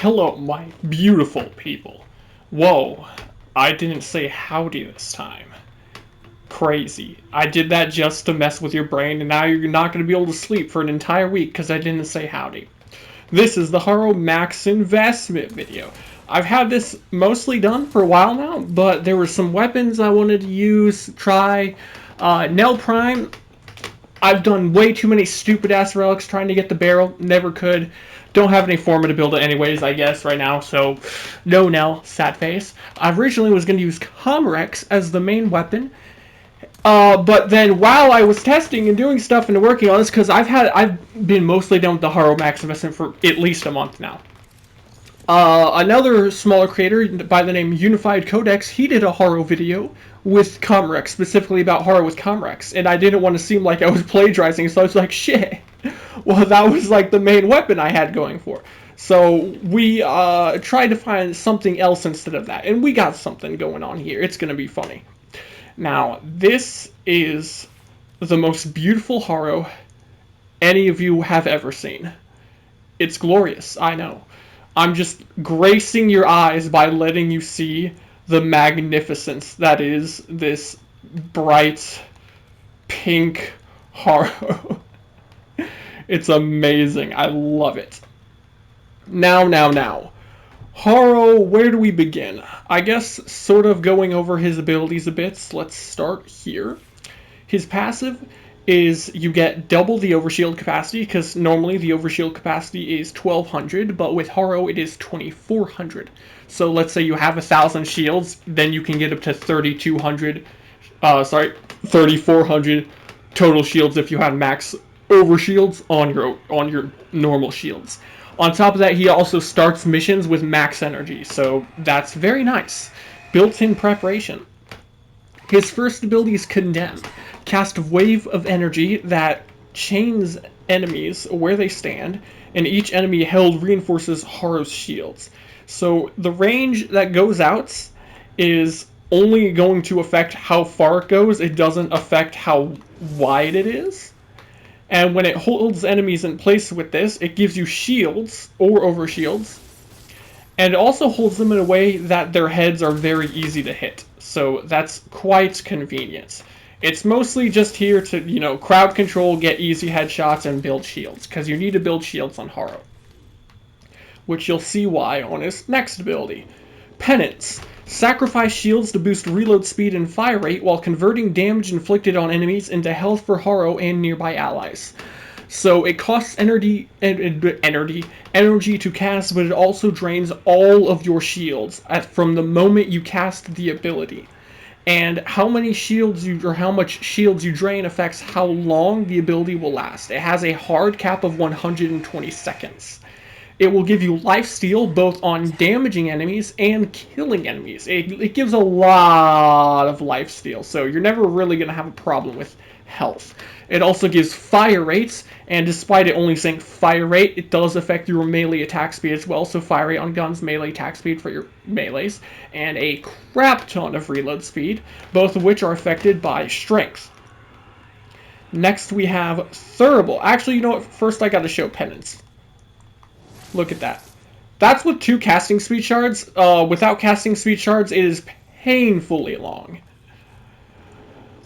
Hello, my beautiful people. Whoa, I didn't say howdy this time. Crazy. I did that just to mess with your brain, and now you're not going to be able to sleep for an entire week because I didn't say howdy. This is the Harrow Max Investment video. I've had this mostly done for a while now, but there were some weapons I wanted to use, try. Nell Prime, I've done way too many stupid-ass relics trying to get the barrel. Never could. Don't have any forma to build it anyways, I guess, right now, so no Nell, sad face. I originally was going to use Comrex as the main weapon, but then while I was testing and doing stuff and working on this, because I've been mostly done with the Harrow Max Investment for at least a month now. Another smaller creator by the name Unified Codex, he did a Harrow video with Comrex, specifically about Harrow with Comrex, and I didn't want to seem like I was plagiarizing, so I was like, shit. Well, that was like the main weapon I had going for. So we tried to find something else instead of that, and we got something going on here. It's going to be funny. Now, this is the most beautiful Harrow any of you have ever seen. It's glorious, I know. I'm just gracing your eyes by letting you see the magnificence that is this bright pink Harrow. It's amazing. I love it. Now. Harrow, where do we begin? I guess sort of going over his abilities a bit. Let's start here. His passive is you get double the overshield capacity, because normally the overshield capacity is 1200, but with Harrow it is 2400. So let's say you have 1000 shields, then you can get up to 3400 total shields if you have max overshields on your normal shields. On top of that, he also starts missions with max energy, so that's very nice. Built-in preparation. His first ability is Condemn. Cast a wave of energy that chains enemies where they stand, and each enemy held reinforces Harrow's shields. So the range that goes out is only going to affect how far it goes. It doesn't affect how wide it is. And when it holds enemies in place with this, it gives you shields or overshields. And it also holds them in a way that their heads are very easy to hit. So that's quite convenient. It's mostly just here to, crowd control, get easy headshots, and build shields. Because you need to build shields on Harrow. Which you'll see why on his next ability. Penance. Sacrifice shields to boost reload speed and fire rate while converting damage inflicted on enemies into health for Harrow and nearby allies. So it costs energy to cast, but it also drains all of your shields from the moment you cast the ability. And how much shields you drain affects how long the ability will last. It has a hard cap of 120 seconds. It will give you lifesteal both on damaging enemies and killing enemies. It gives a lot of lifesteal, so you're never really going to have a problem with health. It also gives fire rates, and despite it only saying fire rate, it does affect your melee attack speed as well. So fire rate on guns, melee attack speed for your melees, and a crap ton of reload speed, both of which are affected by strength. Next we have Thurible. Actually, you know what? First I got to show Penance. Look at that. That's with 2 casting speed shards. Without casting speed shards, it is painfully long.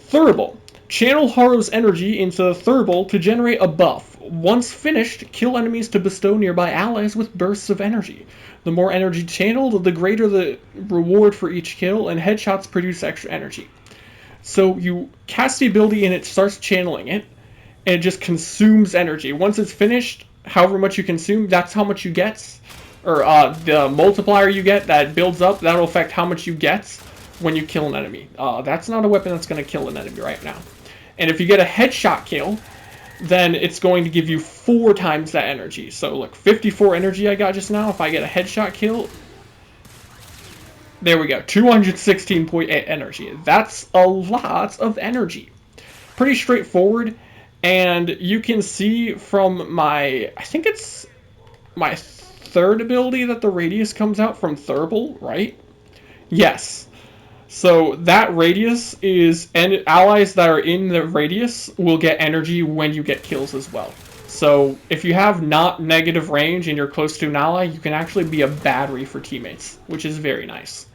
Thurible. Channel Harrow's energy into Thurible to generate a buff. Once finished, kill enemies to bestow nearby allies with bursts of energy. The more energy channeled, the greater the reward for each kill, and headshots produce extra energy. So you cast the ability and it starts channeling it, and it just consumes energy. Once it's finished, however much you consume, that's how much you get. Or the multiplier you get that builds up, that'll affect how much you get when you kill an enemy. That's not a weapon that's going to kill an enemy right now. And if you get a headshot kill, then it's going to give you 4 times that energy. So look, 54 energy I got just now. If I get a headshot kill, there we go, 216.8 energy. That's a lot of energy. Pretty straightforward. And you can see from I think it's my 3rd ability that the radius comes out from Thurible, right? Yes. So that radius is, and allies that are in the radius will get energy when you get kills as well. So if you have not negative range and you're close to an ally, you can actually be a battery for teammates, which is very nice.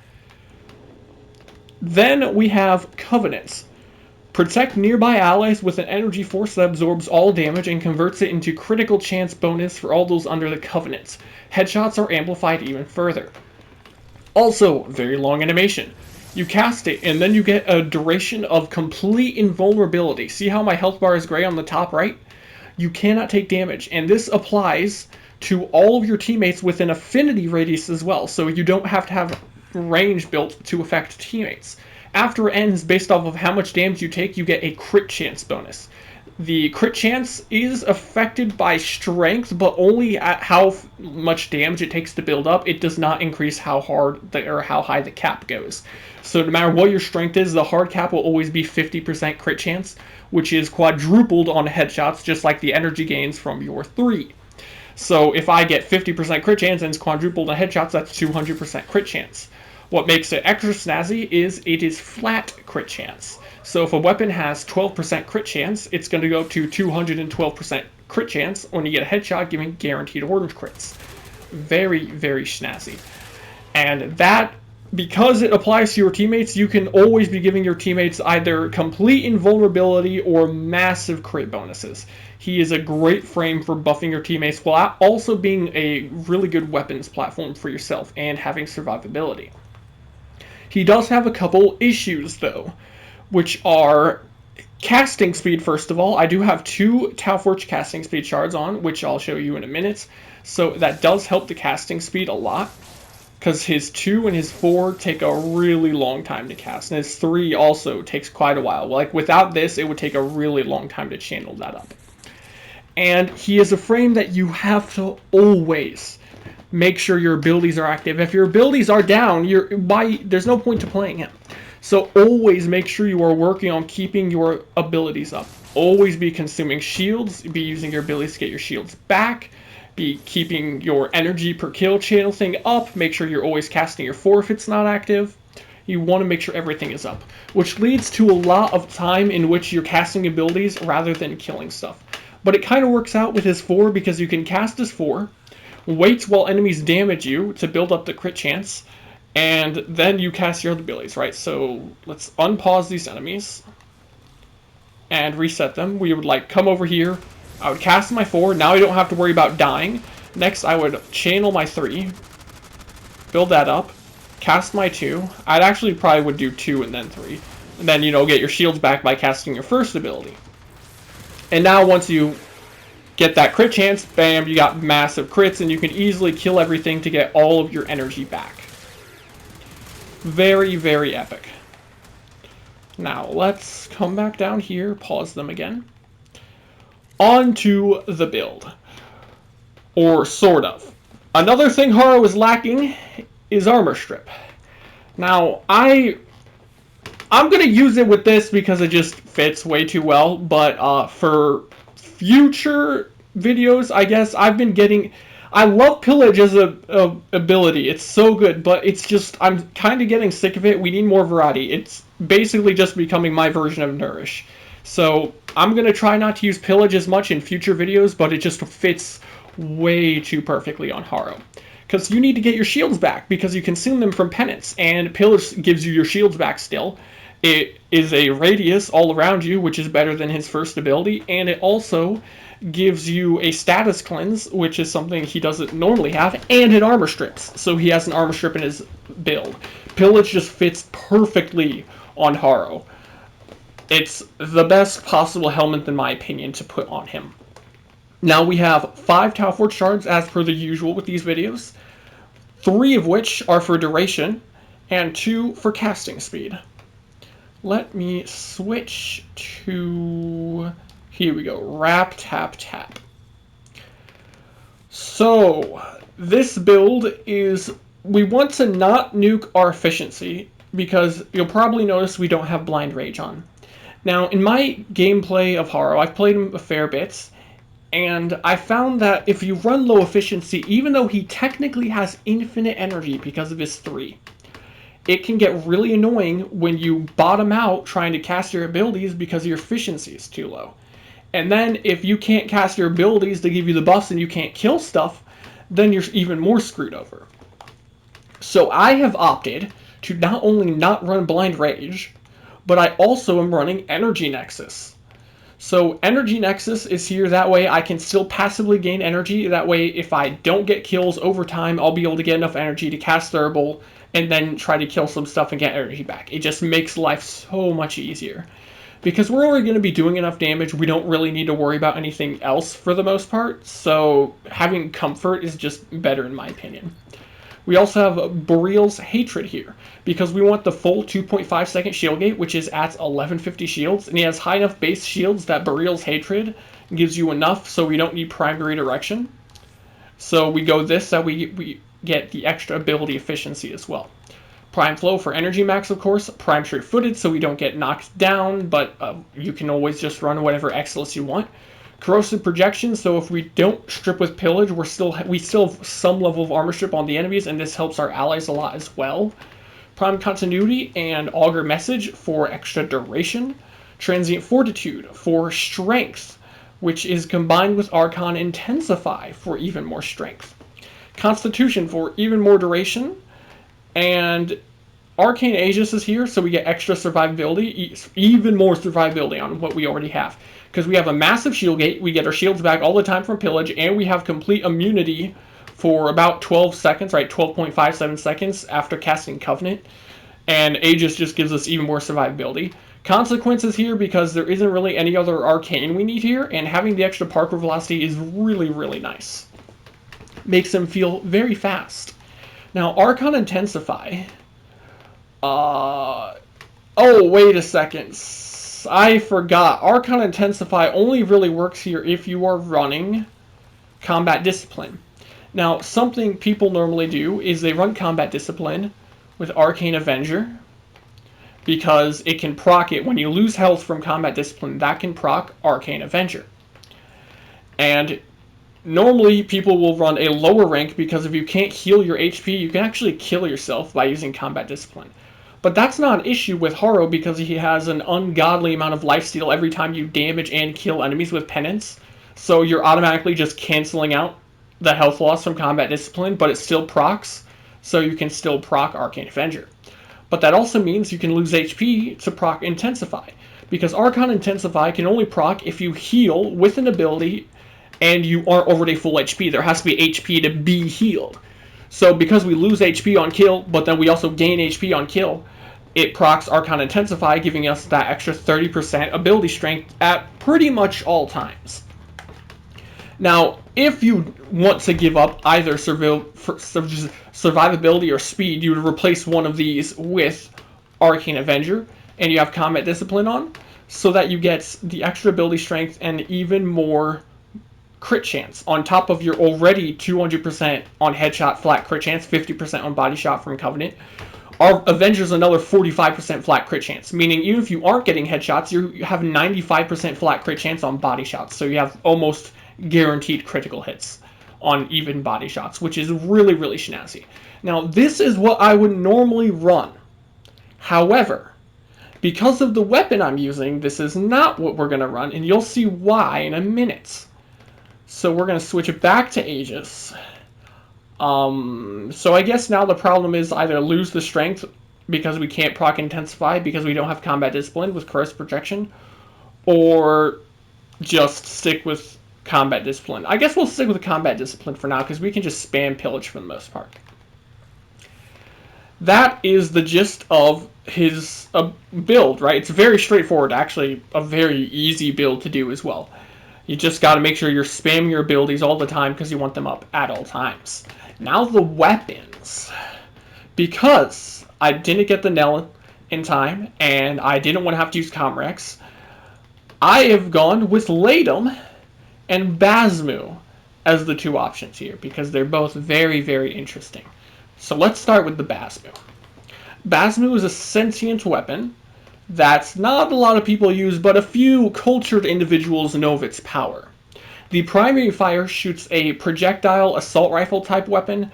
Then we have Covenants. Protect nearby allies with an energy force that absorbs all damage and converts it into critical chance bonus for all those under the Covenants. Headshots are amplified even further. Also, very long animation. You cast it, and then you get a duration of complete invulnerability. See how my health bar is gray on the top right? You cannot take damage, and this applies to all of your teammates with an affinity radius as well, so you don't have to have range built to affect teammates. After it ends, based off of how much damage you take, you get a crit chance bonus. The crit chance is affected by strength, but only at how much damage it takes to build up. It does not increase how hard or how high the cap goes. So no matter what your strength is, the hard cap will always be 50% crit chance, which is quadrupled on headshots, just like the energy gains from your 3. So if I get 50% crit chance and it's quadrupled on headshots, that's 200% crit chance. What makes it extra snazzy is it is flat crit chance. So if a weapon has 12% crit chance, it's going to go up to 212% crit chance when you get a headshot, giving guaranteed orange crits. Very, very snazzy. And that, because it applies to your teammates, you can always be giving your teammates either complete invulnerability or massive crit bonuses. He is a great frame for buffing your teammates while also being a really good weapons platform for yourself and having survivability. He does have a couple issues, though, which are casting speed, first of all. I do have 2 Tau Forge casting speed shards on, which I'll show you in a minute. So that does help the casting speed a lot, because his 2 and his 4 take a really long time to cast, and his 3 also takes quite a while. Like, without this, it would take a really long time to channel that up. And he is a frame that you have to always make sure your abilities are active. If your abilities are down, there's no point to playing him. So always make sure you are working on keeping your abilities up. Always be consuming shields, be using your abilities to get your shields back, be keeping your energy per kill channel thing up, make sure you're always casting your 4 if it's not active. You want to make sure everything is up, which leads to a lot of time in which you're casting abilities rather than killing stuff. But it kind of works out with his 4 because you can cast his 4, wait while enemies damage you to build up the crit chance, and then you cast your other abilities, right? So let's unpause these enemies and reset them. We would come over here. I would cast my 4. Now I don't have to worry about dying. Next, I would channel my 3, build that up, cast my 2. I'd actually probably would do 2 and then 3. And then, get your shields back by casting your first ability. And now once you get that crit chance, bam, you got massive crits, and you can easily kill everything to get all of your energy back. Very, very epic. Now, let's come back down here, pause them again. On to the build. Or sort of. Another thing Harrow is lacking is armor strip. Now, I'm going to use it with this because it just fits way too well, but for future videos, I guess, I love Pillage as a ability. It's so good, but it's just, I'm kind of getting sick of it. We need more variety. It's basically just becoming my version of Nourish. So I'm going to try not to use Pillage as much in future videos, but it just fits way too perfectly on Harrow. Because you need to get your shields back, because you consume them from penance, and Pillage gives you your shields back still. It is a radius all around you, which is better than his first ability, and it also gives you a status cleanse, which is something he doesn't normally have, and it armor strips. So he has an armor strip in his build. Pillage just fits perfectly on Harrow. It's the best possible helmet, in my opinion, to put on him. Now we have 5 Tau Forge shards, as per the usual with these videos, 3 of which are for duration, and 2 for casting speed. Let me switch to, here we go, wrap, tap, tap. So, this build is, we want to not nuke our efficiency, because you'll probably notice we don't have Blind Rage on. Now, in my gameplay of Harrow, I've played him a fair bit, and I found that if you run low efficiency, even though he technically has infinite energy because of his 3, it can get really annoying when you bottom out trying to cast your abilities because your efficiency is too low. And then if you can't cast your abilities to give you the buffs and you can't kill stuff, then you're even more screwed over. So I have opted to not only not run Blind Rage, but I also am running Energy Nexus. So Energy Nexus is here, that way I can still passively gain energy, that way if I don't get kills over time, I'll be able to get enough energy to cast Thurible, and then try to kill some stuff and get energy back. It just makes life so much easier. Because we're already going to be doing enough damage, we don't really need to worry about anything else for the most part, so having comfort is just better in my opinion. We also have Boreal's Hatred here, because we want the full 2.5 second shield gate, which is at 1150 shields, and he has high enough base shields that Boreal's Hatred gives you enough so we don't need Primary Direction. So we go this, that we get the extra ability efficiency as well. Prime Flow for energy max, of course. Prime Straight Footed so we don't get knocked down, but you can always just run whatever X-list you want. Corrosive Projection, so if we don't strip with Pillage, we still have some level of armor strip on the enemies, and this helps our allies a lot as well. Prime Continuity and Augur Message for extra duration. Transient Fortitude for strength, which is combined with Archon Intensify for even more strength. Constitution for even more duration. And Arcane Aegis is here, so we get extra survivability, even more survivability on what we already have. Because we have a massive shield gate, we get our shields back all the time from Pillage, and we have complete immunity for about 12 seconds, right, 12.57 seconds after casting Covenant. And Aegis just gives us even more survivability. Consequences here, because there isn't really any other arcane we need here, and having the extra parkour velocity is really, really nice. Makes them feel very fast. Now, Archon Intensify. Oh, wait a second. I forgot. Archon Intensify only really works here if you are running Combat Discipline. Now, something people normally do is they run Combat Discipline with Arcane Avenger, because it can proc it. When you lose health from Combat Discipline, that can proc Arcane Avenger. And normally, people will run a lower rank because if you can't heal your HP, you can actually kill yourself by using Combat Discipline. But that's not an issue with Harrow because he has an ungodly amount of lifesteal every time you damage and kill enemies with Penance. So you're automatically just canceling out the health loss from Combat Discipline, but it still procs, so you can still proc Arcane Avenger. But that also means you can lose HP to proc Intensify, because Archon Intensify can only proc if you heal with an ability and you aren't already full HP. There has to be HP to be healed. So because we lose HP on kill, but then we also gain HP on kill, it procs Archon Intensify, giving us that extra 30% ability strength at pretty much all times. Now, if you want to give up either survivability or speed, you would replace one of these with Arcane Avenger, and you have Combat Discipline on, so that you get the extra ability strength and even more crit chance on top of your already 200% on headshot flat crit chance, 50% on body shot from Covenant. Our Avenger's another 45% flat crit chance, meaning even if you aren't getting headshots, you have 95% flat crit chance on body shots, so you have almost guaranteed critical hits on even body shots, which is really, really snazzy. Now, this is what I would normally run. However, because of the weapon I'm using, this is not what we're going to run, and you'll see why in a minute. So we're going to switch it back to Aegis. So I guess now the problem is either lose the strength because we can't proc Intensify because we don't have Combat Discipline with Corrosive Projection, or just stick with Combat Discipline. I guess we'll stick with Combat Discipline for now because we can just spam Pillage for the most part. That is the gist of his build, right? It's very straightforward, actually a very easy build to do as well. You just got to make sure you're spamming your abilities all the time because you want them up at all times. Now the weapons. Because I didn't get the Nell in time, and I didn't want to have to use Comrex, I have gone with Latum and Basmu as the two options here, because they're both very, very interesting. So let's start with the Basmu. Basmu is a sentient weapon that not a lot of people use, but a few cultured individuals know of its power. The primary fire shoots a projectile assault rifle type weapon,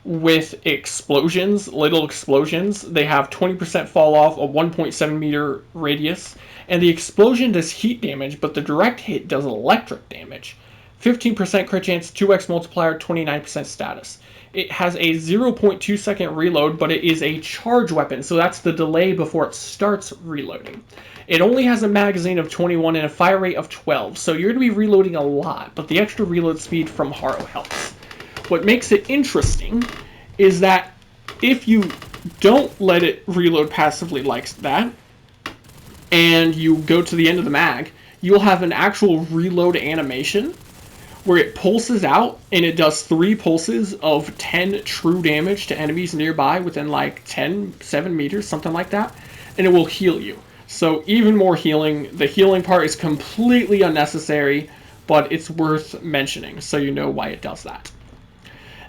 with explosions, little explosions. They have 20% fall off, a 1.7 meter radius, and the explosion does heat damage, but the direct hit does electric damage. 15% crit chance, 2x multiplier, 29% status. It has a 0.2 second reload, but it is a charge weapon, so that's the delay before it starts reloading. It only has a magazine of 21 and a fire rate of 12, so you're going to be reloading a lot, but the extra reload speed from Harrow helps. What makes it interesting is that if you don't let it reload passively like that, and you go to the end of the mag, you'll have an actual reload animation where it pulses out, and it does 3 pulses of 10 true damage to enemies nearby within like 7 meters, something like that, and it will heal you. So even more healing. The healing part is completely unnecessary, but it's worth mentioning so you know why it does that.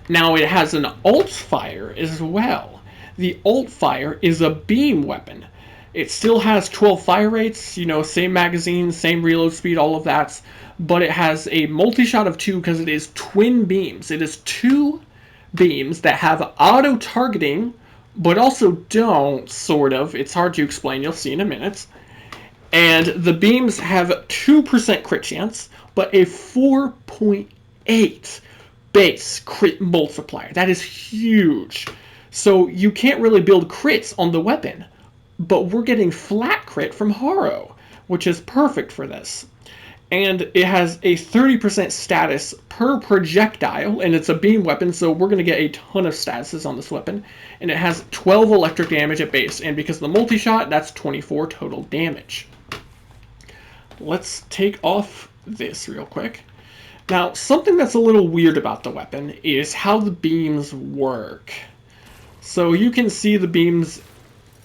Now it has an alt fire as well. The alt fire is a beam weapon. It still has 12 fire rates, you know, same magazine, same reload speed, all of that, but it has a multi-shot of 2 because it is twin beams. It is 2 beams that have auto-targeting, but also don't, sort of. It's hard to explain, you'll see in a minute. And the beams have 2% crit chance, but a 4.8 base crit multiplier. That is huge. So you can't really build crits on the weapon, but we're getting flat crit from Harrow, which is perfect for this. And it has a 30% status per projectile, and it's a beam weapon, so we're going to get a ton of statuses on this weapon. And it has 12 electric damage at base, and because of the multi-shot, that's 24 total damage. Let's take off this real quick. Now, something that's a little weird about the weapon is how the beams work. So you can see the beams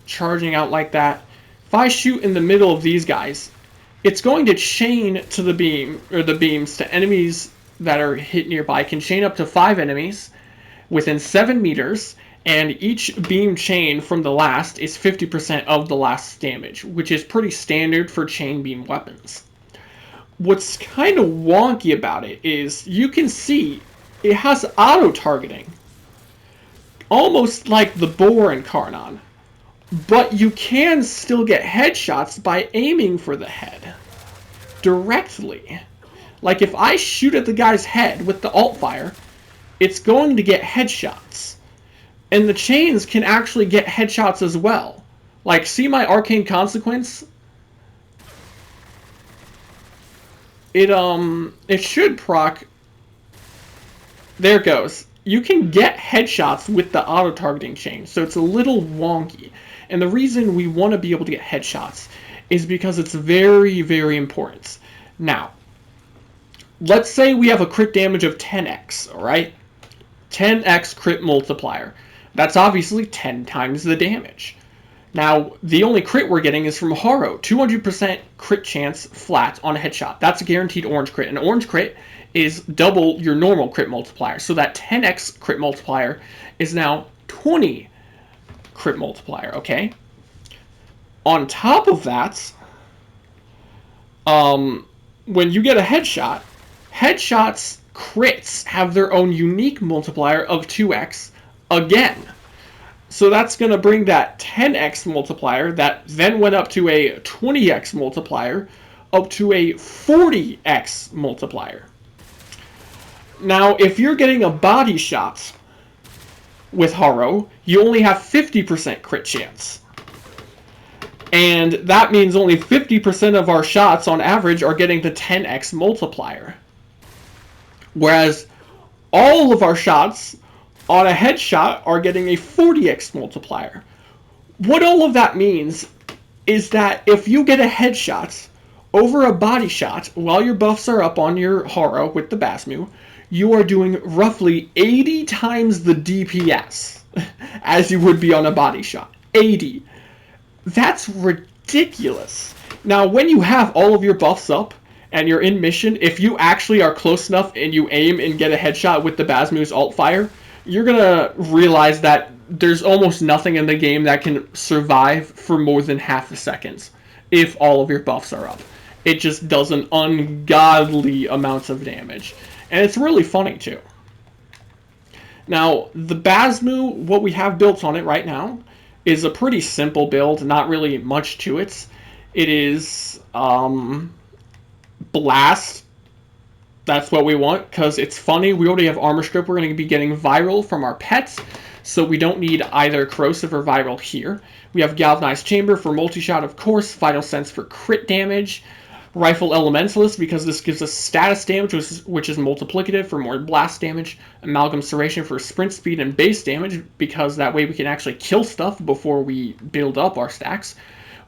charging out like that. If I shoot in the middle of these guys, it's going to chain to the beam, or the beams to enemies that are hit nearby. It can chain up to 5 enemies within 7 meters, and each beam chain from the last is 50% of the last damage, which is pretty standard for chain beam weapons. What's kind of wonky about it is you can see it has auto-targeting, almost like the boar in Karnon. But you can still get headshots by aiming for the head directly. Like if I shoot at the guy's head with the alt fire, it's going to get headshots. And the chains can actually get headshots as well. Like, see my arcane consequence? It should proc. There it goes. You can get headshots with the auto-targeting chain, so it's a little wonky. And the reason we want to be able to get headshots is because it's very, very important. Now, let's say we have a crit damage of 10x, alright? 10x crit multiplier. That's obviously 10 times the damage. Now, the only crit we're getting is from Harrow. 200% crit chance flat on a headshot. That's a guaranteed orange crit. An orange crit is double your normal crit multiplier. So that 10x crit multiplier is now 20 crit multiplier, okay? On top of that, when you get a headshot, headshots crits have their own unique multiplier of 2x again. So that's going to bring that 10x multiplier that then went up to a 20x multiplier up to a 40x multiplier. Now, if you're getting a body shot with Harrow, you only have 50% crit chance. And that means only 50% of our shots on average are getting the 10x multiplier. Whereas all of our shots on a headshot are getting a 40x multiplier. What all of that means is that if you get a headshot over a body shot while your buffs are up on your Harrow with the Basmu, you are doing roughly 80 times the DPS as you would be on a body shot. 80. That's ridiculous. Now, when you have all of your buffs up and you're in mission, if you actually are close enough and you aim and get a headshot with the Basmu's alt fire, you're going to realize that there's almost nothing in the game that can survive for more than half a second if all of your buffs are up. It just does an ungodly amount of damage. And it's really funny, too. Now, the Basmu, what we have built on it right now, is a pretty simple build, not really much to it. It is Blast. That's what we want, because it's funny. We already have Armor Strip. We're going to be getting Viral from our pets, so we don't need either Corrosive or Viral here. We have Galvanized Chamber for multi-shot, of course. Vital Sense for crit damage. Rifle Elementalist, because this gives us status damage, which is multiplicative for more blast damage. Amalgam Serration for sprint speed and base damage, because that way we can actually kill stuff before we build up our stacks.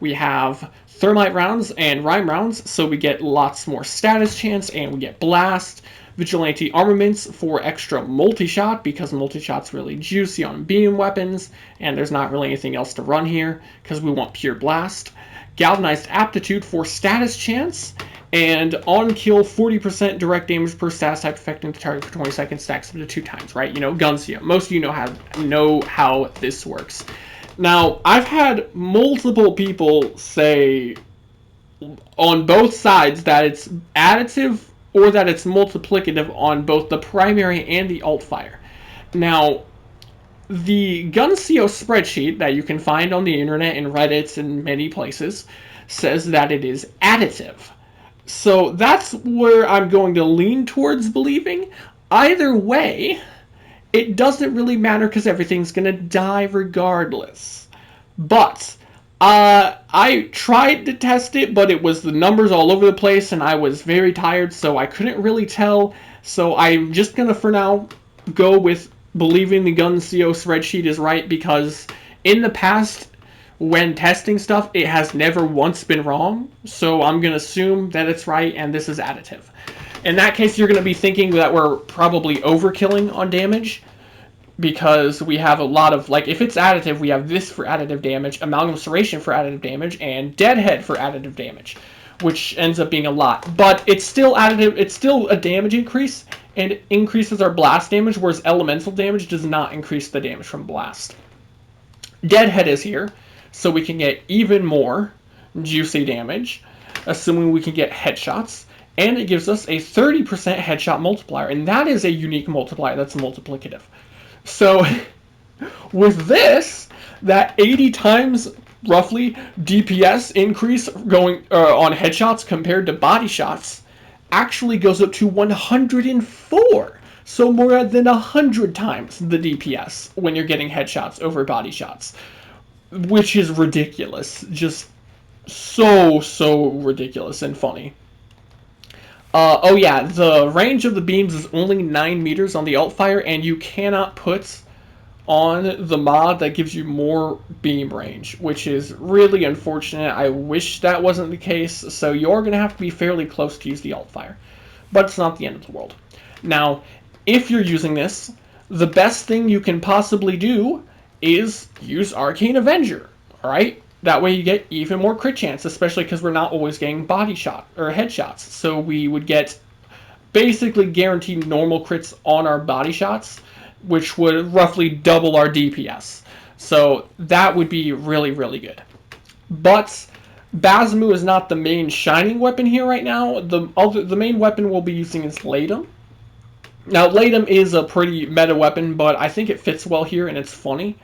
We have Thermite rounds and Rhyme rounds, so we get lots more status chance, and we get blast. Vigilante armaments for extra multi-shot, because multi-shot's really juicy on beam weapons, and there's not really anything else to run here, because we want pure blast. Galvanized aptitude for status chance, and on kill 40% direct damage per status type affecting the target for 20 seconds, stacks up to 2 times, right? You know, Guncio. Most of you know how this works. Now, I've had multiple people say on both sides that it's additive or that it's multiplicative on both the primary and the alt fire. Now, the Guncio spreadsheet that you can find on the internet and Reddit and many places says that it is additive. So that's where I'm going to lean towards believing. Either way, it doesn't really matter because everything's going to die regardless. But I tried to test it, but it was the numbers all over the place and I was very tired, so I couldn't really tell. So I'm just going to, for now, go with believing the Guncio spreadsheet is right, because in the past, when testing stuff, it has never once been wrong. So I'm going to assume that it's right and this is additive. In that case, you're going to be thinking that we're probably overkilling on damage, because we have a lot of, like, if it's additive, we have this for additive damage, Amalgam Serration for additive damage, and Deadhead for additive damage, which ends up being a lot. But it's still additive, it's still a damage increase, and it increases our blast damage, whereas elemental damage does not increase the damage from blast. Deadhead is here, so we can get even more juicy damage, assuming we can get headshots, and it gives us a 30% headshot multiplier, and that is a unique multiplier that's multiplicative. So, with this, that 80 times, roughly, DPS increase going on headshots compared to body shots actually goes up to 104. So more than 100 times the DPS when you're getting headshots over body shots. Which is ridiculous. Just so ridiculous and funny. Oh yeah, the range of the beams is only 9 meters on the alt fire, and you cannot put on the mod that gives you more beam range, which is really unfortunate. I wish that wasn't the case, so you're going to have to be fairly close to use the alt fire. But it's not the end of the world. Now, if you're using this, the best thing you can possibly do is use Arcane Avenger, alright? That way you get even more crit chance, especially because we're not always getting body shot or headshots. So we would get basically guaranteed normal crits on our body shots, which would roughly double our DPS. So that would be really good. But Basmu is not the main shining weapon here right now. The main weapon we'll be using is Latum. Now, Latum is a pretty meta weapon, but I think it fits well here and it's funny.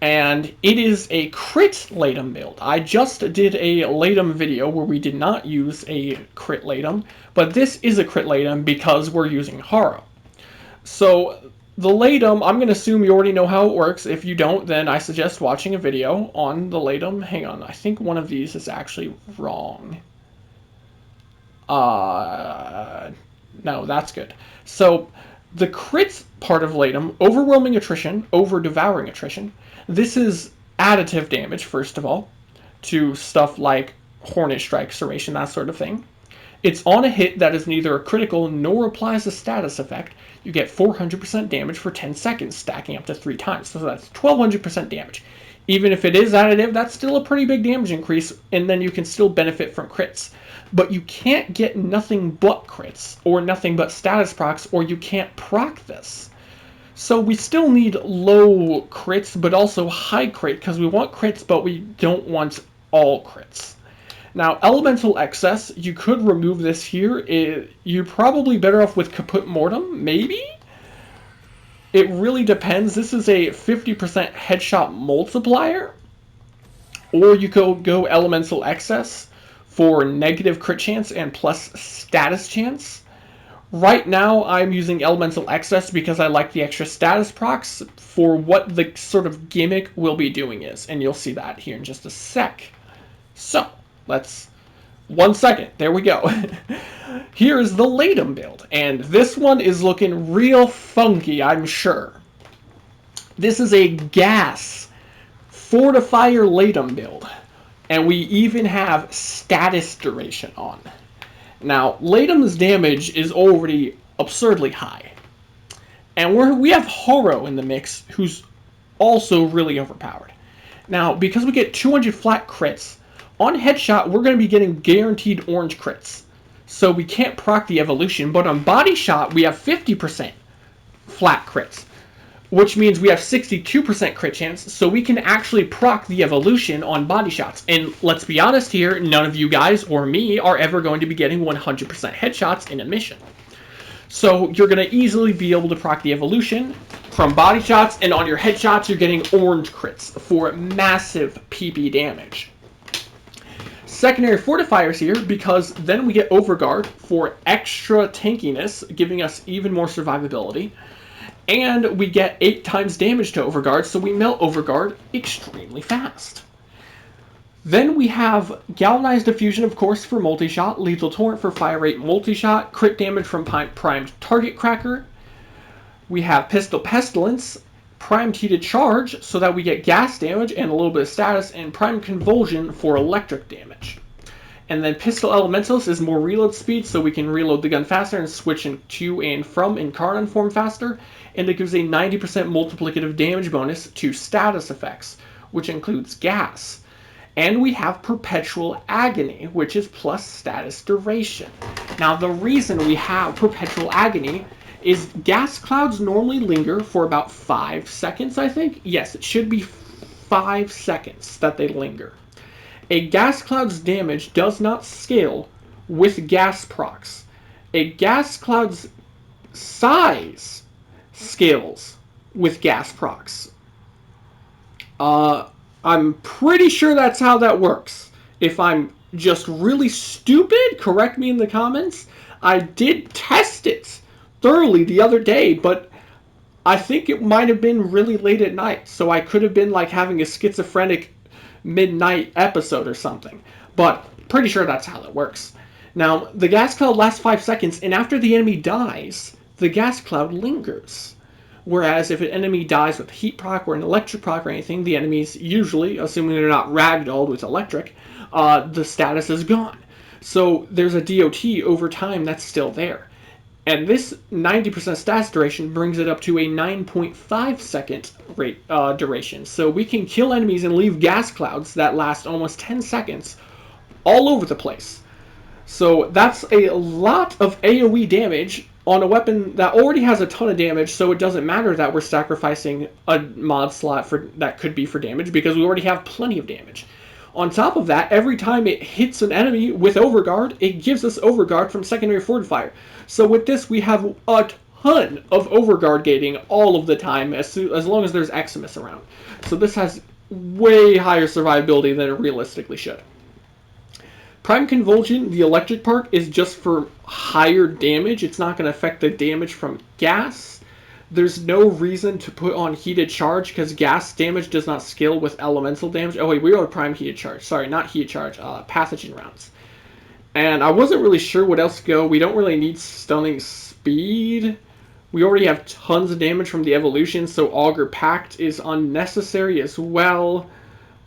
And it is a crit Latum build. I just did a Latum video where we did not use a crit Latum, but this is a crit Latum because we're using Harrow. So the Latum, I'm going to assume you already know how it works. If you don't, then I suggest watching a video on the Latum. Hang on, I think one of these is actually wrong. No, that's good. So the crit part of Latum, overwhelming attrition, over devouring attrition. This is additive damage, first of all, to stuff like Hornet Strike, Serration, that sort of thing. It's on a hit that is neither a critical nor applies a status effect. You get 400% damage for 10 seconds, stacking up to 3 times. So that's 1200% damage. Even if it is additive, that's still a pretty big damage increase, and then you can still benefit from crits. But you can't get nothing but crits, or nothing but status procs, or you can't proc this. So we still need low crits, but also high crit, because we want crits, but we don't want all crits. Now, Elemental Excess, you could remove this here. You're probably better off with Kaput Mortem, maybe? It really depends. This is a 50% headshot multiplier, or you could go Elemental Excess for negative crit chance and plus status chance. Right now, I'm using Elemental Excess because I like the extra status procs for what the sort of gimmick we'll be doing is, and you'll see that here in just a sec. So, let's... 1 second, there we go. Here's the Latum build, and this one is looking real funky, I'm sure. This is a gas Fortifier Latum build, and we even have status duration on. Now, Latum's damage is already absurdly high. And we have Harrow in the mix, who's also really overpowered. Now, because we get 200 flat crits, on headshot, we're going to be getting guaranteed orange crits. So we can't proc the evolution, but on body shot, we have 50% flat crits, which means we have 62% crit chance, so we can actually proc the evolution on body shots. And let's be honest here, none of you guys or me are ever going to be getting 100% headshots in a mission. So you're going to easily be able to proc the evolution from body shots, and on your headshots, you're getting orange crits for massive PP damage. Secondary fortifiers here, because then we get Overguard for extra tankiness, giving us even more survivability. And we get 8 times damage to Overguard, so we melt Overguard extremely fast. Then we have Galvanized Diffusion, of course, for multi-shot, Lethal Torrent for fire rate multi-shot, crit damage from primed target cracker. We have Pistol Pestilence, primed heated charge, so that we get gas damage and a little bit of status, and primed convulsion for electric damage. And then Pistol Elementals is more reload speed, so we can reload the gun faster and switch to and from Incarnon form faster. And it gives a 90% multiplicative damage bonus to status effects, which includes gas. And we have Perpetual Agony, which is plus status duration. Now, the reason we have Perpetual Agony is gas clouds normally linger for about 5 seconds, I think. Yes, it should be 5 seconds that they linger. A gas cloud's damage does not scale with gas procs. A gas cloud's size scales with gas procs. I'm pretty sure that's how that works. If I'm just really stupid, correct me in the comments. I did test it thoroughly the other day, but I think it might have been really late at night, so I could have been like having a schizophrenic midnight episode or something, but pretty sure that's how it works. Now, the gas cloud lasts 5 seconds, and after the enemy dies, the gas cloud lingers. Whereas if an enemy dies with heat proc or an electric proc or anything, the enemies usually, assuming they're not ragdolled with electric, the status is gone. So there's a DOT over time that's still there. And this 90% status duration brings it up to a 9.5 second rate duration. So we can kill enemies and leave gas clouds that last almost 10 seconds all over the place. So that's a lot of AoE damage on a weapon that already has a ton of damage, so it doesn't matter that we're sacrificing a mod slot that could be for damage, because we already have plenty of damage. On top of that, every time it hits an enemy with Overguard, it gives us Overguard from Secondary Fortifier. So with this, we have a ton of Overguard gating all of the time, as long as there's Eximus around. So this has way higher survivability than it realistically should. Prime Convulsion, the electric part, is just for higher damage. It's not going to affect the damage from gas. There's no reason to put on Heated Charge, because gas damage does not scale with elemental damage. Oh wait, we are Prime Heated Charge. Sorry, not Heated Charge, Pathogen Rounds. And I wasn't really sure what else to go. We don't really need Stunning Speed. We already have tons of damage from the evolution, so Augur Pact is unnecessary as well.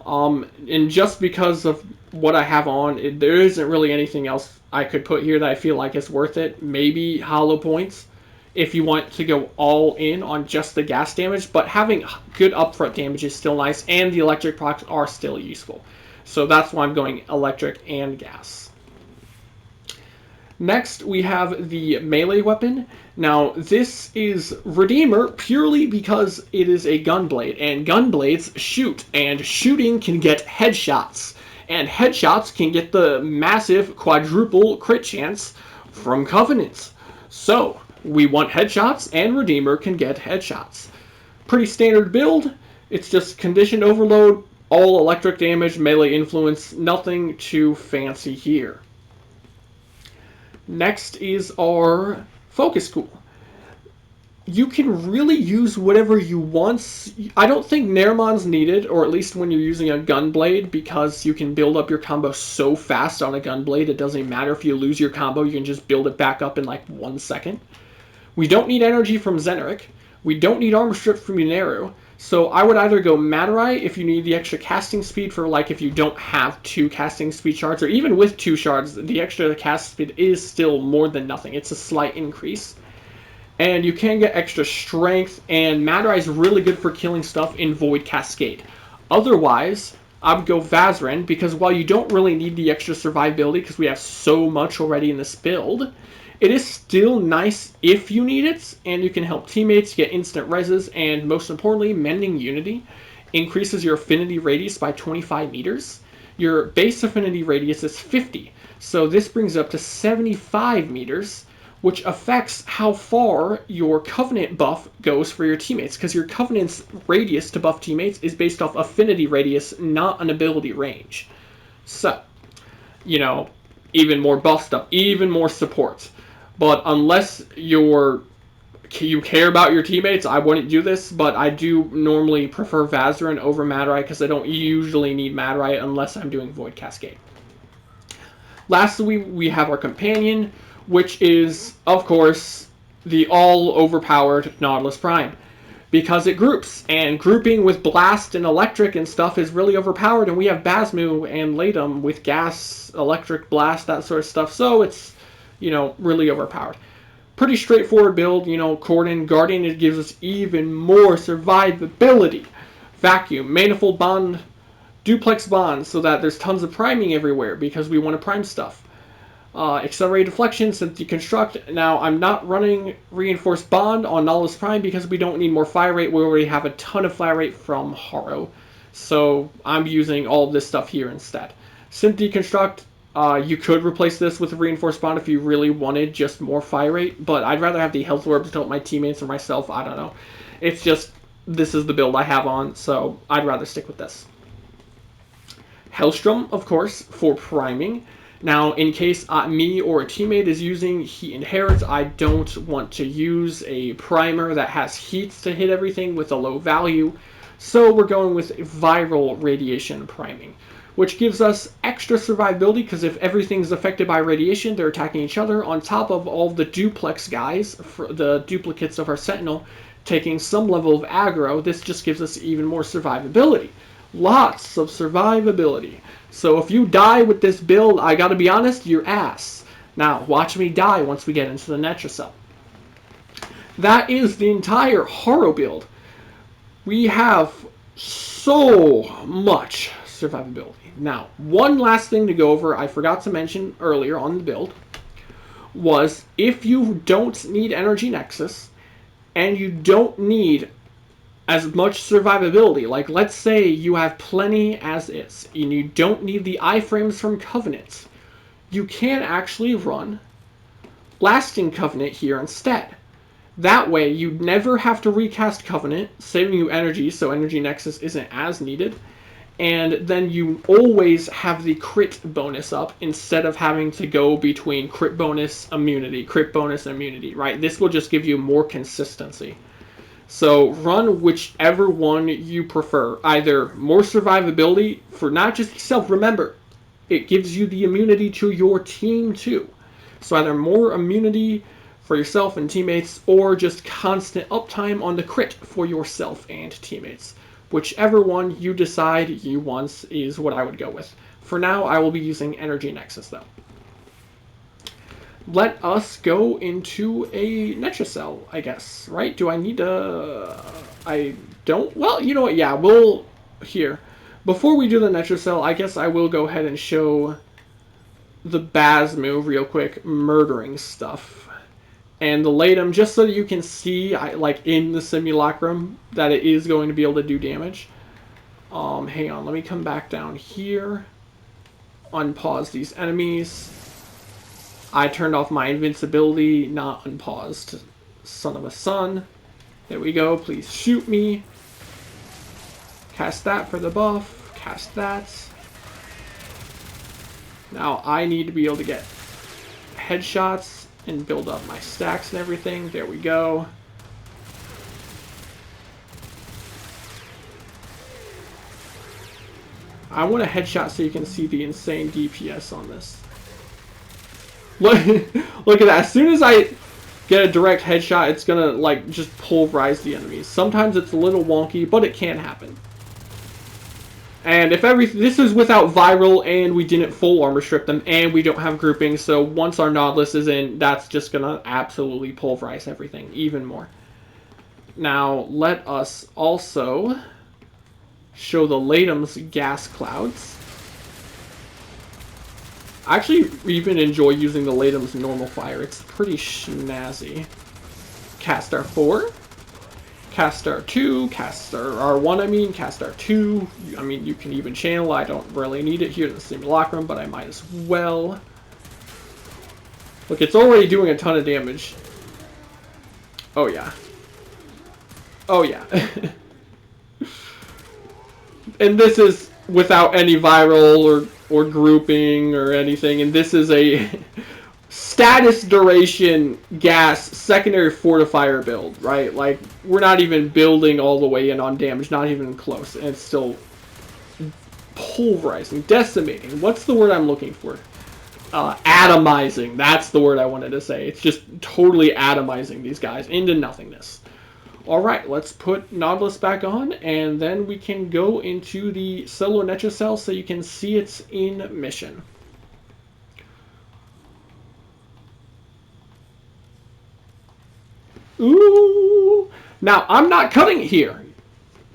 And just because of what I have on, there isn't really anything else I could put here that I feel like is worth it. Maybe Hollow Points, if you want to go all in on just the gas damage, but having good upfront damage is still nice, and the electric procs are still useful. So that's why I'm going electric and gas. Next, we have the melee weapon. Now, this is Redeemer purely because it is a gunblade, and gunblades shoot, and shooting can get headshots, and headshots can get the massive quadruple crit chance from Covenants. So, We want headshots, and Redeemer can get headshots. Pretty standard build. It's just conditioned overload, all electric damage, melee influence, nothing too fancy here. Next is our Focus Cool. You can really use whatever you want. I don't think Nairmon's needed, or at least when you're using a Gunblade, because you can build up your combo so fast on a Gunblade, it doesn't matter if you lose your combo, you can just build it back up in like 1 second. We don't need energy from Zeneric. We don't need Armor Strip from Yuneru. So I would either go Madurai if you need the extra casting speed for like if you don't have 2 casting speed shards, or even with 2 shards, the extra cast speed is still more than nothing. It's a slight increase. And you can get extra strength, and Madurai is really good for killing stuff in Void Cascade. Otherwise, I would go Vazarin, because while you don't really need the extra survivability, because we have so much already in this build, it is still nice if you need it, and you can help teammates get instant reses, and most importantly, Mending Unity increases your affinity radius by 25 meters. Your base affinity radius is 50, so this brings it up to 75 meters, which affects how far your Covenant buff goes for your teammates, because your Covenant's radius to buff teammates is based off affinity radius, not an ability range. So, you know, even more buff stuff, even more support. But unless you care about your teammates, I wouldn't do this, but I do normally prefer Vazarin over Madurai, because I don't usually need Madurai unless I'm doing Void Cascade. Lastly, we have our Companion, which is, of course, the all-overpowered Nautilus Prime, because it groups, and grouping with Blast and Electric and stuff is really overpowered, and we have Basmu and Latum with Gas, Electric, Blast, that sort of stuff, so it's, you know, really overpowered. Pretty straightforward build, you know, Cordon, Guardian, it gives us even more survivability. Vacuum, Manifold Bond, Duplex Bond, so that there's tons of priming everywhere, because we want to prime stuff. Accelerated Deflection, since Deconstruct. Now, I'm not running Reinforced Bond on Nautilus Prime because we don't need more fire rate. We already have a ton of fire rate from Harrow. So, I'm using all of this stuff here instead. Synth Deconstruct, you could replace this with a Reinforced Bond if you really wanted just more fire rate, but I'd rather have the Health Orbs to help my teammates or myself. I don't know. It's just, this is the build I have on, so I'd rather stick with this. Hellstrom, of course, for priming. Now, in case me or a teammate is using Heat Inherits, I don't want to use a primer that has heats to hit everything with a low value, so we're going with Viral Radiation Priming, which gives us extra survivability, because if everything's affected by radiation, they're attacking each other, on top of all the duplex guys, the duplicates of our Sentinel, taking some level of aggro. This just gives us even more survivability. Lots of survivability. So if you die with this build, I gotta be honest, you're ass. Now, watch me die once we get into the Netracell. That is the entire Harrow build. We have so much survivability. Now, one last thing to go over, I forgot to mention earlier on the build, was if you don't need Energy Nexus, and you don't need as much survivability, like let's say you have plenty as is, and you don't need the iframes from Covenant, you can actually run Blasting Covenant here instead. That way, you never have to recast Covenant, saving you energy, so Energy Nexus isn't as needed, and then you always have the crit bonus up instead of having to go between crit bonus, immunity, right? This will just give you more consistency. So run whichever one you prefer. Either more survivability for not just yourself. Remember, it gives you the immunity to your team too. So either more immunity for yourself and teammates, or just constant uptime on the crit for yourself and teammates. Whichever one you decide you want is what I would go with. For now, I will be using Energy Nexus though. Let us go into a Netracell, I guess, right? Do I need to... I don't... Well, you know what? Yeah, we'll... Here. Before we do the Netracell, I guess I will go ahead and show the Baz move real quick, murdering stuff. And the Latum, just so that you can see, like, in the Simulacrum, that it is going to be able to do damage. Hang on, let me come back down here. Unpause these enemies. I turned off my invincibility, not unpaused. son of a son. There we go. Please shoot me. Cast that for the buff. Cast that. Now I need to be able to get headshots and build up my stacks and everything. There we go. I want a headshot so you can see the insane DPS on this. Look at that. As soon as I get a direct headshot, it's gonna like just pulverize the enemies. Sometimes it's a little wonky, but it can happen. And if this is without viral, and we didn't full armor strip them, and we don't have grouping, so once our Nautilus is in, that's just gonna absolutely pulverize everything even more. Now let us also show the Latum's gas clouds. I actually even enjoy using the Latum's normal fire. It's pretty snazzy. Cast R4. Cast R2. Cast R1, I mean. Cast R2. I mean, you can even channel. I don't really need it here in the simulacrum, but I might as well. Look, it's already doing a ton of damage. Oh, yeah. Oh, yeah. And this is without any viral or grouping or anything, and this is a status duration gas secondary fortifier build, right? Like, we're not even building all the way in on damage, not even close, and it's still pulverizing, decimating. What's the word I'm looking for? Atomizing. That's the word I wanted to say. It's just totally atomizing these guys into nothingness. Alright, let's put Nautilus back on, and then we can go into the solo Netracell so you can see it's in mission. Ooh! Now, I'm not cutting it here,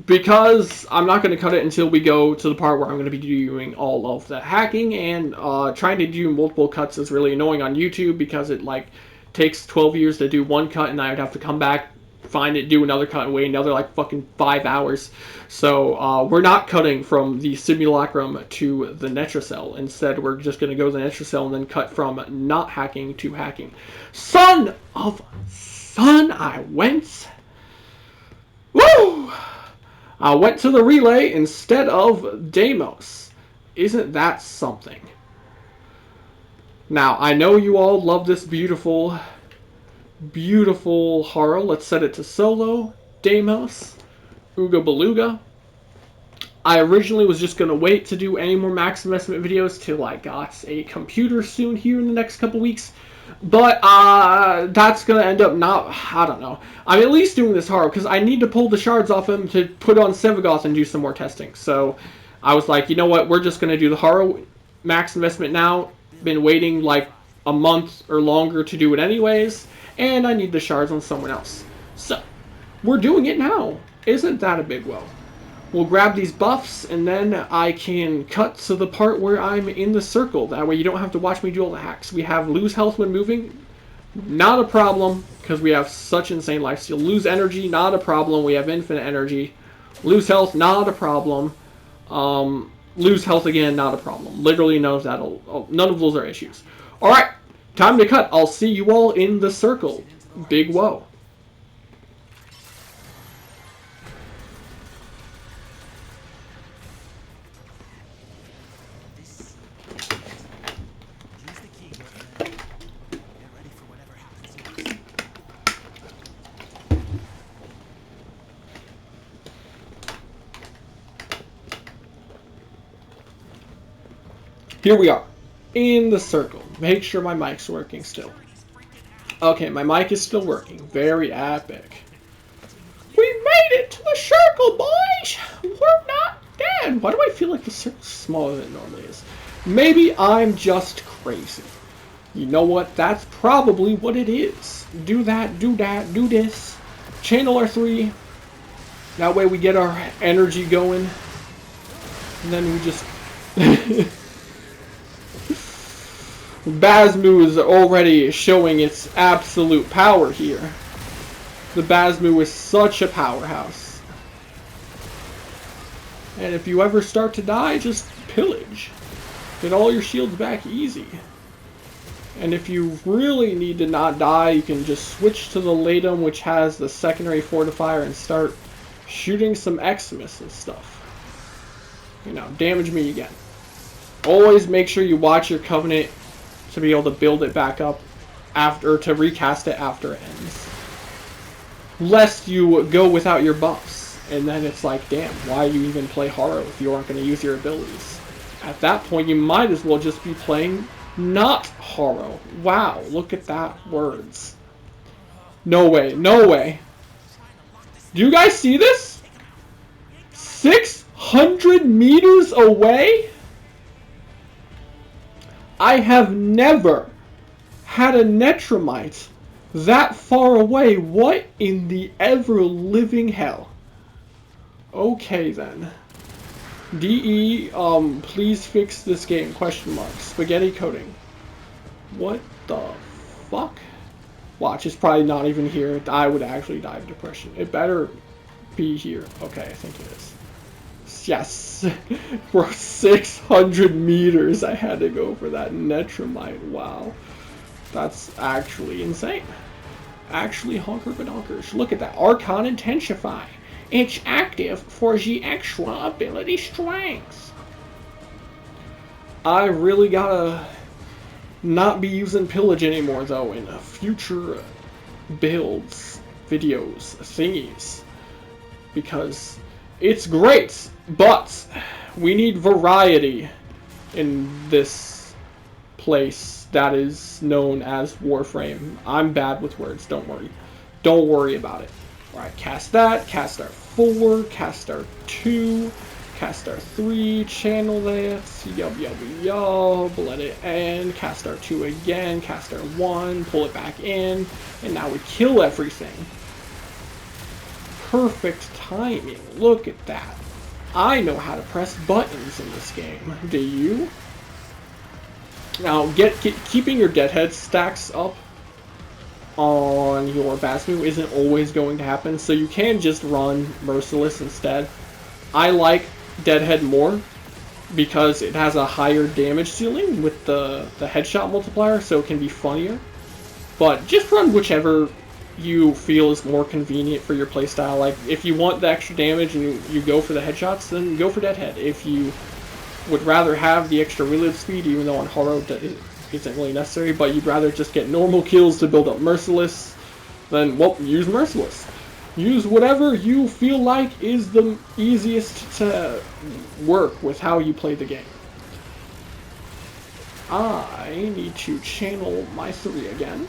because I'm not going to cut it until we go to the part where I'm going to be doing all of the hacking, and trying to do multiple cuts is really annoying on YouTube, because it, like, takes 12 years to do one cut, and I would have to come back, find it, do another cut, and wait another like fucking 5 hours. So we're not cutting from the simulacrum to the Netracell. Instead, we're just going to go to the Netracell and then cut from not hacking to hacking. Son of son, I went. Woo! I went to the relay instead of Deimos. Isn't that something? Now, I know you all love this beautiful Harrow. Let's set it to solo. Deimos. Ooga Beluga. I originally was just going to wait to do any more max investment videos till I got a computer soon here in the next couple weeks. But that's going to end up not, I don't know. I'm at least doing this Harrow because I need to pull the shards off him to put on Sevagoth and do some more testing. So I was like, you know what, we're just going to do the Harrow max investment now. Been waiting like a month or longer to do it anyways. And I need the shards on someone else. So, we're doing it now. Isn't that a big whoa? We'll grab these buffs, and then I can cut to the part where I'm in the circle. That way you don't have to watch me do all the hacks. We have lose health when moving. Not a problem, because we have such insane lifesteal. Lose energy, not a problem. We have infinite energy. Lose health, not a problem. Lose health again, not a problem. Literally none of those are issues. Alright. Time to cut. I'll see you all in the circle. Big whoa. Here we are. In the circle. Make sure my mic's working still. Okay, my mic is still working. Very epic. We made it to the circle, boys! We're not dead! Why do I feel like the circle's smaller than it normally is? Maybe I'm just crazy. You know what? That's probably what it is. Do that, do this. Channel R3. That way we get our energy going. And then we just... Bazmoo is already showing its absolute power here. The Bazmoo is such a powerhouse. And if you ever start to die, just pillage. Get all your shields back easy. And if you really need to not die, you can just switch to the Latum, which has the secondary fortifier, and start shooting some Eximus and stuff. You know, damage me again. Always make sure you watch your Covenant to be able to build it back up after, to recast it after it ends. Lest you go without your buffs, and then it's like, damn, why you even play Harrow if you aren't going to use your abilities? At that point, you might as well just be playing not Harrow. Wow, look at that words. No way, no way. Do you guys see this? 600 meters away? I have never had a Netramite that far away. What in the ever-living hell? Okay then. DE, please fix this game, question mark. Spaghetti coding. What the fuck? Watch, it's probably not even here. I would actually die of depression. It better be here. Okay, I think it is. Yes. For 600 meters I had to go for that Netramite. Wow. That's actually insane. Actually honker badonkers. Look at that. Archon Intensify. It's active for the extra ability strength. I really gotta not be using pillage anymore though in future builds, videos, thingies. Because it's great, but we need variety in this place that is known as Warframe. I'm bad with words, don't worry. Don't worry about it. Alright, cast that, cast our 4, cast our 2, cast our 3, channel that, yub, let it end, cast our 2 again, cast our 1, pull it back in, and now we kill everything. Perfect timing, look at that. I know how to press buttons in this game, do you? Now, keeping your Deadhead stacks up on your Basmu isn't always going to happen, so you can just run Merciless instead. I like Deadhead more because it has a higher damage ceiling with the headshot multiplier, so it can be funnier. But just run whichever you feel is more convenient for your playstyle. Like, if you want the extra damage and you go for the headshots, then go for Deadhead. If you would rather have the extra reload speed, even though on Harrow isn't really necessary, but you'd rather just get normal kills to build up Merciless, then, well, use Merciless. Use whatever you feel like is the easiest to work with how you play the game. I need to channel my 3 again.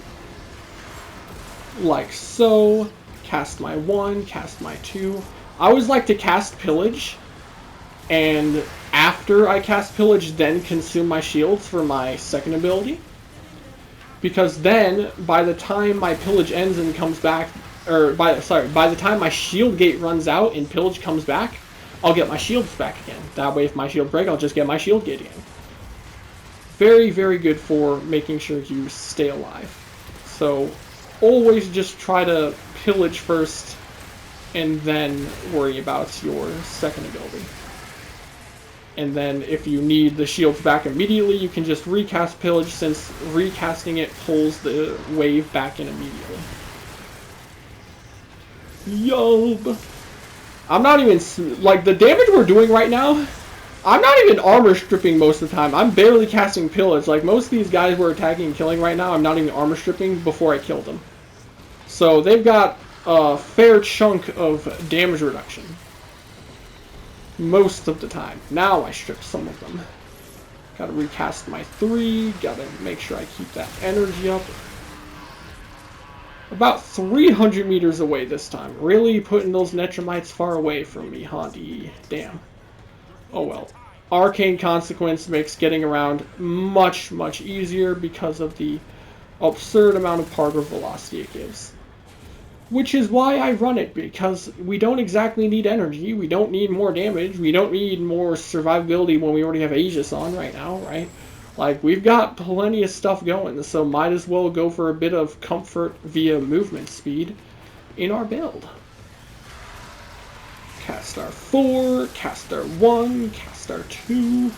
Like so. Cast my 1, cast my 2. I always like to cast Pillage, and after I cast Pillage, then consume my shields for my second ability. Because then, by the time my Pillage ends and comes back, or by the time my shield gate runs out and Pillage comes back, I'll get my shields back again. That way, if my shield break, I'll just get my shield gate again. Very, very good for making sure you stay alive. So, always just try to Pillage first, and then worry about your second ability. And then if you need the shields back immediately, you can just recast Pillage, since recasting it pulls the wave back in immediately. Yob! I'm not even, like, the damage we're doing right now, I'm not even armor stripping most of the time. I'm barely casting Pillage. Like, most of these guys we're attacking and killing right now, I'm not even armor stripping before I kill them. So they've got a fair chunk of damage reduction. Most of the time. Now I stripped some of them. Gotta recast my 3. Gotta make sure I keep that energy up. About 300 meters away this time. Really putting those Netramites far away from me, Hondi. Damn. Oh well. Arcane Consequence makes getting around much, much easier because of the absurd amount of particle velocity it gives. Which is why I run it, because we don't exactly need energy, we don't need more damage, we don't need more survivability when we already have Aegis on right now, right? Like, we've got plenty of stuff going, so might as well go for a bit of comfort via movement speed in our build. Cast our 4, cast our 1, cast our 2,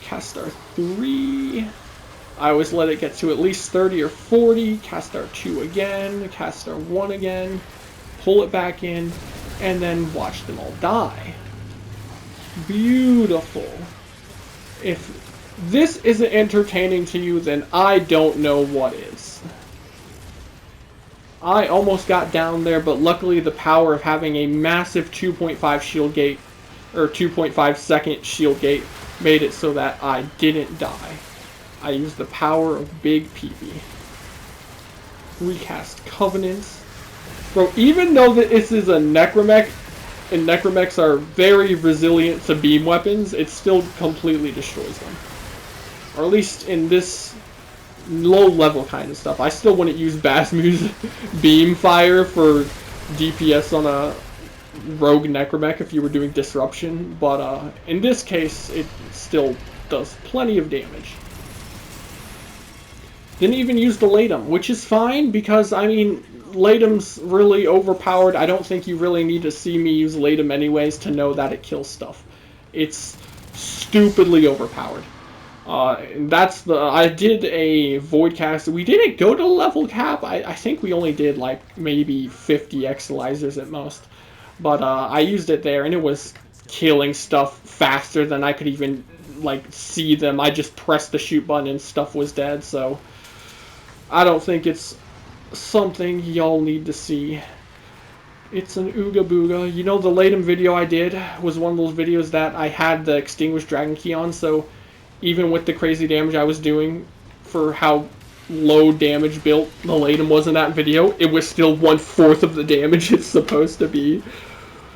cast our 3. I always let it get to at least 30 or 40, cast R2 again, cast R1 again, pull it back in, and then watch them all die. Beautiful. If this isn't entertaining to you, then I don't know what is. I almost got down there, but luckily the power of having a massive 2.5 shield gate, or 2.5 second shield gate, made it so that I didn't die. I used the power of Big Peepee. Recast Covenants. Bro, even though that this is a Necromech, and Necromechs are very resilient to beam weapons, it still completely destroys them. Or at least in this low level kind of stuff. I still wouldn't use Basmu's beam fire for DPS on a rogue Necromech if you were doing disruption, but in this case it still does plenty of damage. Didn't even use the Latum, which is fine because, I mean, Latum's really overpowered. I don't think you really need to see me use Latum anyways to know that it kills stuff. It's stupidly overpowered. I did a Void Cast. We didn't go to level cap. I think we only did like maybe 50 Exilizers at most. But I used it there and it was killing stuff faster than I could even like see them. I just pressed the shoot button and stuff was dead, so I don't think it's something y'all need to see. It's an Ooga Booga. You know, the Latum video I did was one of those videos that I had the Extinguished Dragon Key on, so even with the crazy damage I was doing for how low damage built the Latum was in that video, it was still 1/4 of the damage it's supposed to be.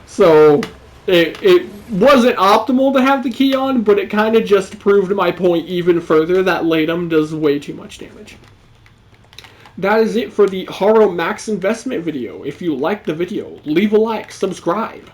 So it wasn't optimal to have the key on, but it kind of just proved my point even further that Latum does way too much damage. That is it for the Harrow Max Investment video. If you liked the video, leave a like, subscribe.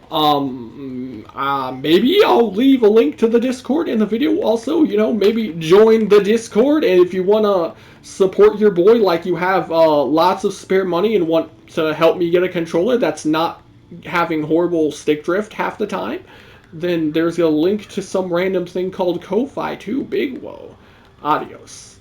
Maybe I'll leave a link to the Discord in the video also. You know, maybe join the Discord, and if you want to support your boy, like you have lots of spare money and want to help me get a controller that's not having horrible stick drift half the time, then there's a link to some random thing called Ko-Fi too. Big whoa. Adios.